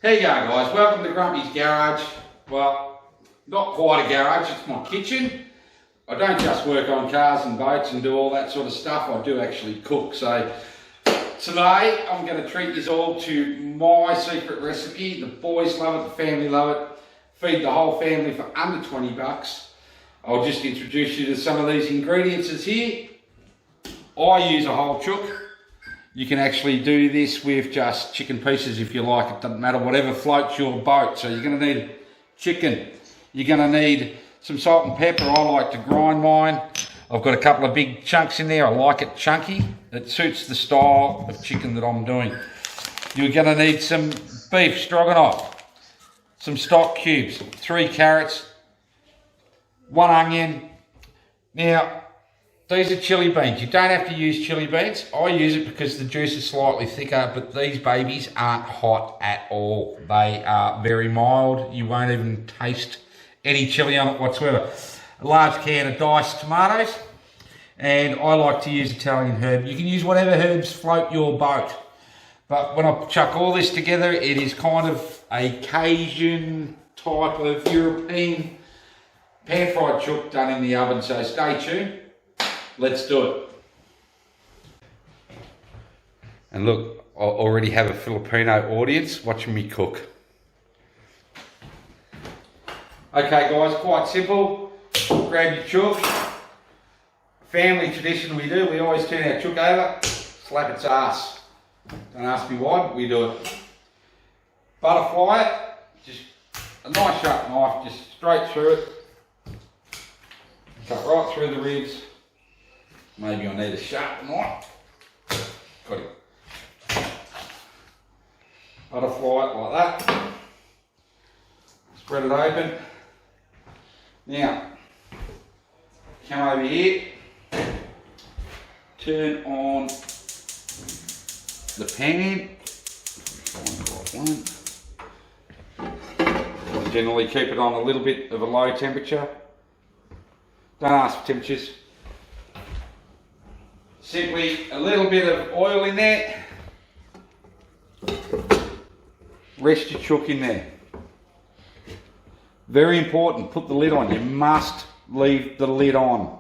Here you go, guys. Welcome to Grumpy's Garage. Well, not quite a garage, it's my kitchen. I don't just work on cars and boats and do all that sort of stuff, I do actually cook. So today I'm going to treat you all to my secret recipe. The boys love it, the family love it. Feed the whole family for under 20 bucks. I'll just introduce you to some of these ingredients that's here. I use a whole chook. You can actually do this with just chicken pieces if you like, it doesn't matter, whatever floats your boat. So you're going to need chicken, you're going to need some salt and pepper. I like to grind mine. I've got a couple of big chunks in there, I like it chunky. It suits the style of chicken that I'm doing. You're going to need some beef stroganoff, some stock cubes, 3 carrots, 1 onion. Now, these are chili beans. You don't have to use chili beans. I use it because the juice is slightly thicker, but these babies aren't hot at all. They are very mild. You won't even taste any chili on it whatsoever. A large can of diced tomatoes, and I like to use Italian herb. You can use whatever herbs float your boat. But when I chuck all this together, it is kind of a Cajun type of European pan-fried chook done in the oven. So stay tuned. Let's do it. And look, I already have a Filipino audience watching me cook. Okay guys, quite simple. Grab your chook. Family tradition we do, we always turn our chook over, slap its ass. Don't ask me why, but we do it. Butterfly it, just a nice sharp knife, just straight through it. Cut right through the ribs. Maybe I need a sharp knife. Got it. Butterfly it like that. Spread it open. Now, come over here. Turn on the pan. I generally keep it on a little bit of a low temperature. Don't ask for temperatures. Simply a little bit of oil in there. Rest your chook in there. Very important, put the lid on. You must leave the lid on.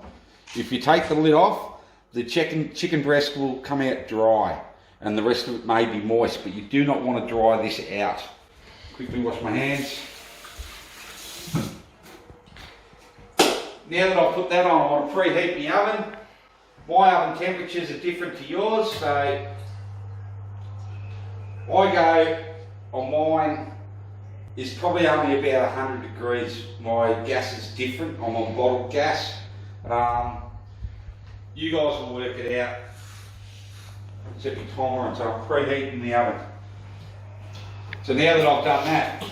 If you take the lid off, the chicken breast will come out dry and the rest of it may be moist, but you do not want to dry this out. Quickly wash my hands. Now that I've put that on, I want to preheat the oven. My oven temperatures are different to yours, so I go on mine is probably only about 100 degrees. My gas is different, I'm on bottled gas. You guys will work it out. Set your tolerance, I'm preheating the oven. So now that I've done that,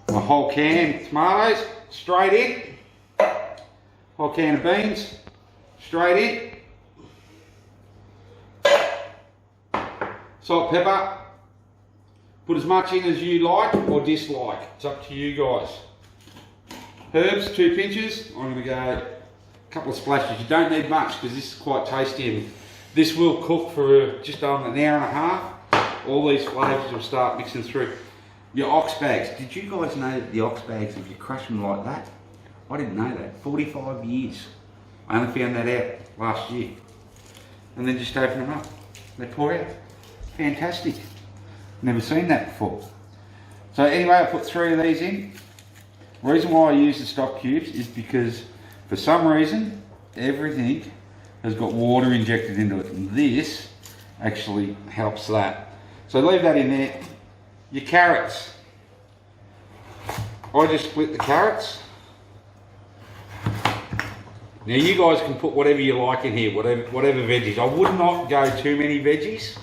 my whole can of tomatoes straight in. Whole can of beans, straight in. Salt, pepper. Put as much in as you like or dislike. It's up to you guys. Herbs, 2 pinches. I'm going to go a couple of splashes. You don't need much because this is quite tasty. And this will cook for just under an hour and a half. All these flavours will start mixing through. Your ox bags. Did you guys know that the ox bags, if you crush them like that, I didn't know that. 45 years. I only found that out last year. And then just open them up. They pour out. Fantastic. Never seen that before. So anyway, I put 3 of these in. The reason why I use the stock cubes is because for some reason everything has got water injected into it, and this actually helps that. So leave that in there. Your carrots. I just split the carrots. Now you guys can put whatever you like in here, whatever veggies. I would not go too many veggies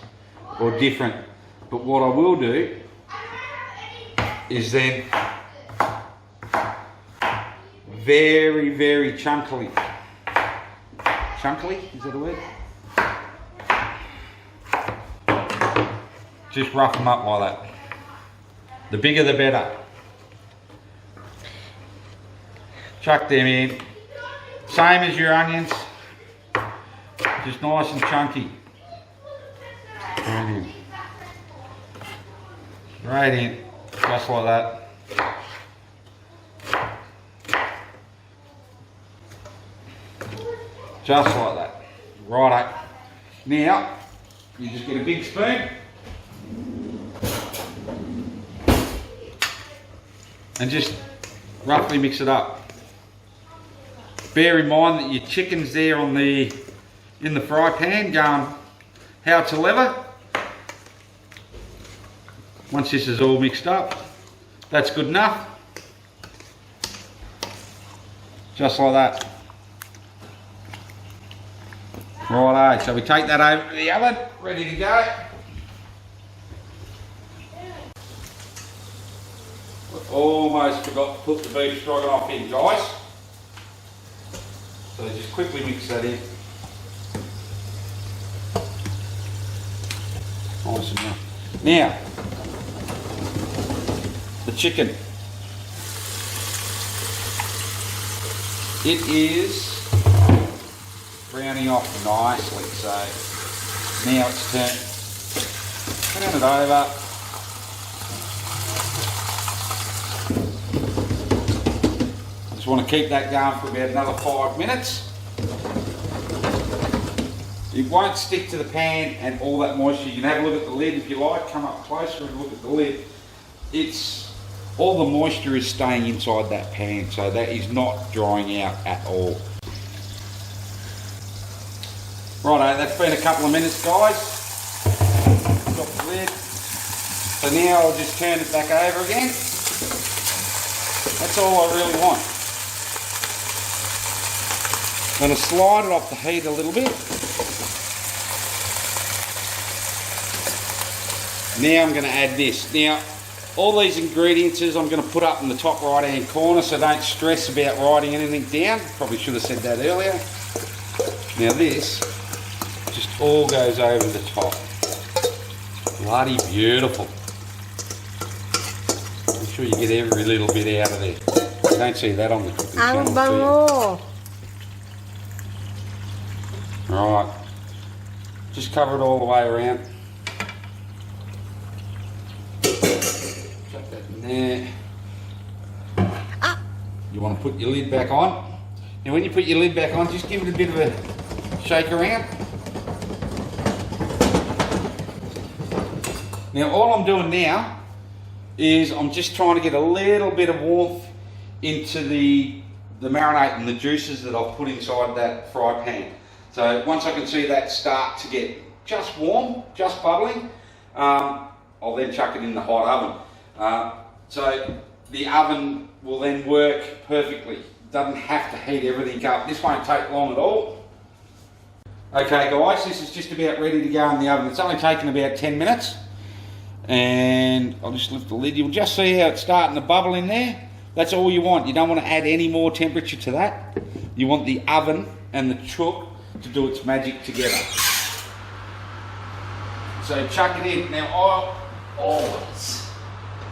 or different, but what I will do is then very, very chunkily. Chunkily, is that a word? Just rough them up like that. The bigger the better. Chuck them in. Same as your onions, just nice and chunky. Straight in. Straight in. Just like that. Just like that. Righto. Now, you just get a big spoon and just roughly mix it up. Bear in mind that your chicken's there on in the fry pan going how to lever. Once this is all mixed up, that's good enough. Just like that. Righto, so we take that over to the oven, ready to go. Almost forgot to put the beef stroganoff in, guys. So just quickly mix that in. Nice enough. Now, the chicken. It is browning off nicely, so now it's turn it over. I just want to keep that going for about another 5 minutes. It won't stick to the pan and all that moisture. You can have a look at the lid if you like, come up closer and look at the lid. All the moisture is staying inside that pan, so that is not drying out at all. Righto, that's been a couple of minutes, guys. Drop the lid. So now I'll just turn it back over again. That's all I really want. I'm going to slide it off the heat a little bit. Now I'm going to add this. Now, all these ingredients I'm going to put up in the top right hand corner, so don't stress about writing anything down. Probably should have said that earlier. Now this just all goes over the top. Bloody beautiful. Make sure you get every little bit out of there. You don't see that on the cooking channel, do you? Right. Just cover it all the way around. Chuck that in there. You want to put your lid back on. Now when you put your lid back on, just give it a bit of a shake around. Now all I'm doing now is I'm just trying to get a little bit of warmth into the marinade and the juices that I've put inside that fry pan. So once I can see that start to get just warm, just bubbling, I'll then chuck it in the hot oven. So the oven will then work perfectly. It doesn't have to heat everything up. This won't take long at all. Okay guys, this is just about ready to go in the oven. It's only taken about 10 minutes. And I'll just lift the lid. You'll just see how it's starting to bubble in there. That's all you want. You don't want to add any more temperature to that. You want the oven and the chook to do its magic together. So chuck it in. Now always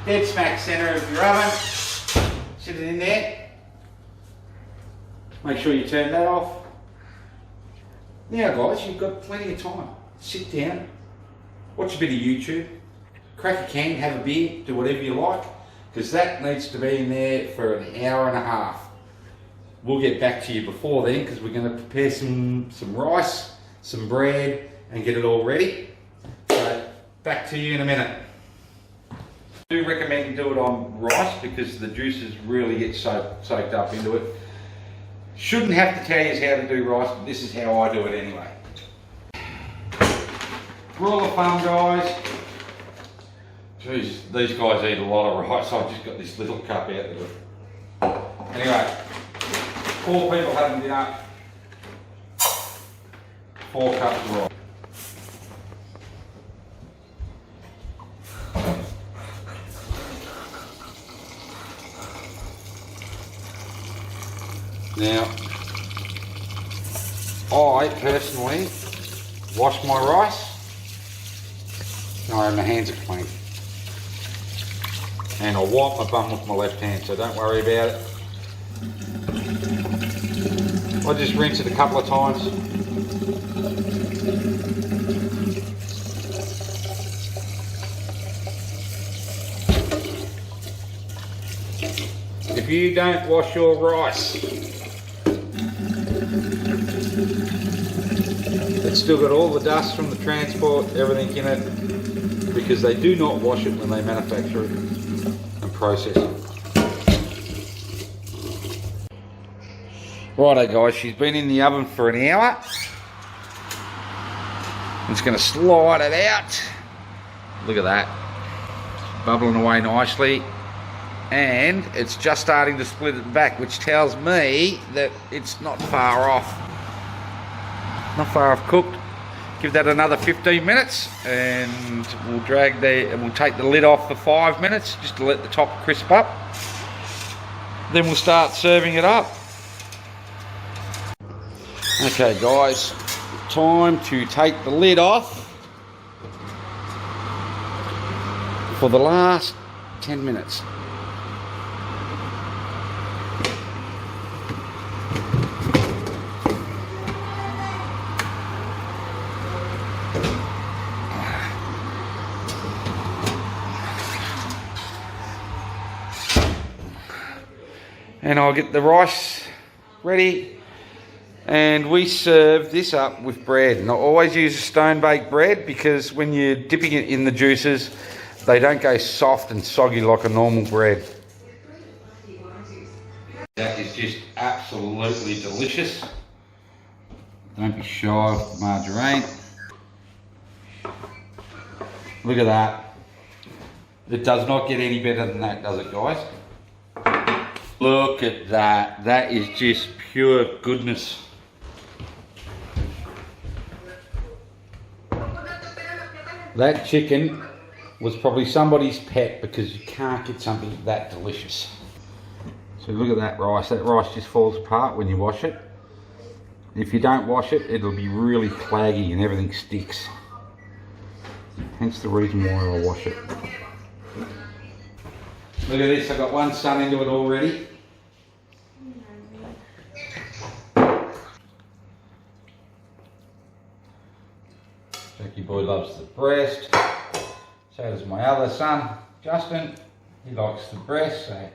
dead smack centre of your oven. Sit it in there. Make sure you turn that off. Now guys, you've got plenty of time. Sit down, watch a bit of YouTube, crack a can, have a beer, do whatever you like, because that needs to be in there for an hour and a half. We'll get back to you before then because we're going to prepare some rice, some bread and get it all ready. So back to you in a minute. I do recommend you do it on rice because the juices really get soaked up into it. Shouldn't have to tell you how to do rice, but this is how I do it anyway. Rule of thumb, guys. Jeez, these guys eat a lot of rice. I've just got this little cup out there. Anyway, 4 people having dinner. 4 cups of rice. Now, I personally wash my rice. No, my hands are clean. And I wipe my bum with my left hand, so don't worry about it. I just rinse it a couple of times. if you don't wash your rice, it's still got all the dust from the transport, everything in it, because they do not wash it when they manufacture it and process it. Righto guys, she's been in the oven for an hour. I'm just going to slide it out. Look at that. Bubbling away nicely. And it's just starting to split it back, which tells me that it's not far off. Not far off cooked. Give that another 15 minutes and we'll take the lid off for 5 minutes just to let the top crisp up. Then we'll start serving it up. Okay guys, time to take the lid off for the last 10 minutes. And I'll get the rice ready. And we serve this up with bread. And I always use stone baked bread because when you're dipping it in the juices, they don't go soft and soggy like a normal bread. That is just absolutely delicious. Don't be shy of the margarine. Look at that. It does not get any better than that, does it guys? Look at that. That is just pure goodness. That chicken was probably somebody's pet because you can't get something that delicious. So look at that rice. That rice just falls apart when you wash it. If you don't wash it, it'll be really claggy and everything sticks. Hence the reason why I wash it. Look at this, I've got one son into it already. Jackie boy loves the breast. So does my other son, Justin. He likes the breast, so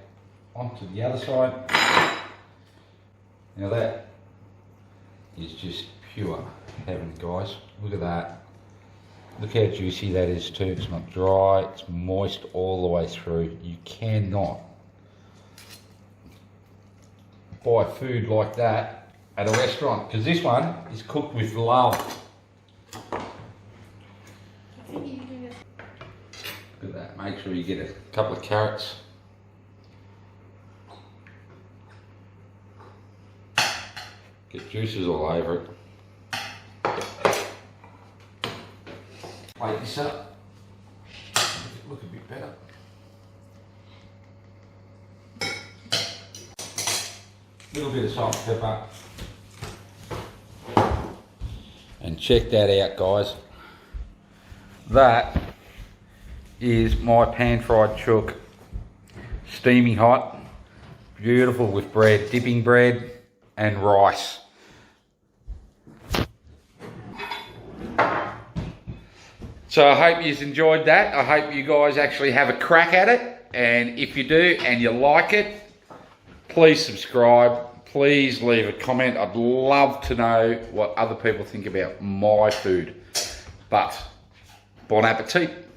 onto the other side. Now that is just pure heaven, guys. Look at that. Look how juicy that is too. It's not dry, it's moist all the way through. You cannot buy food like that at a restaurant because this one is cooked with love. Look at that, make sure you get a couple of carrots. Get juices all over it. Plate this up. Make it look a bit better. Little bit of salt and pepper. And check that out, guys. That is my pan-fried chook. Steaming hot, beautiful with bread, dipping bread and rice. So I hope you've enjoyed that. I hope you guys actually have a crack at it. And if you do and you like it, please subscribe. Please leave a comment. I'd love to know what other people think about my food. But bon appetit.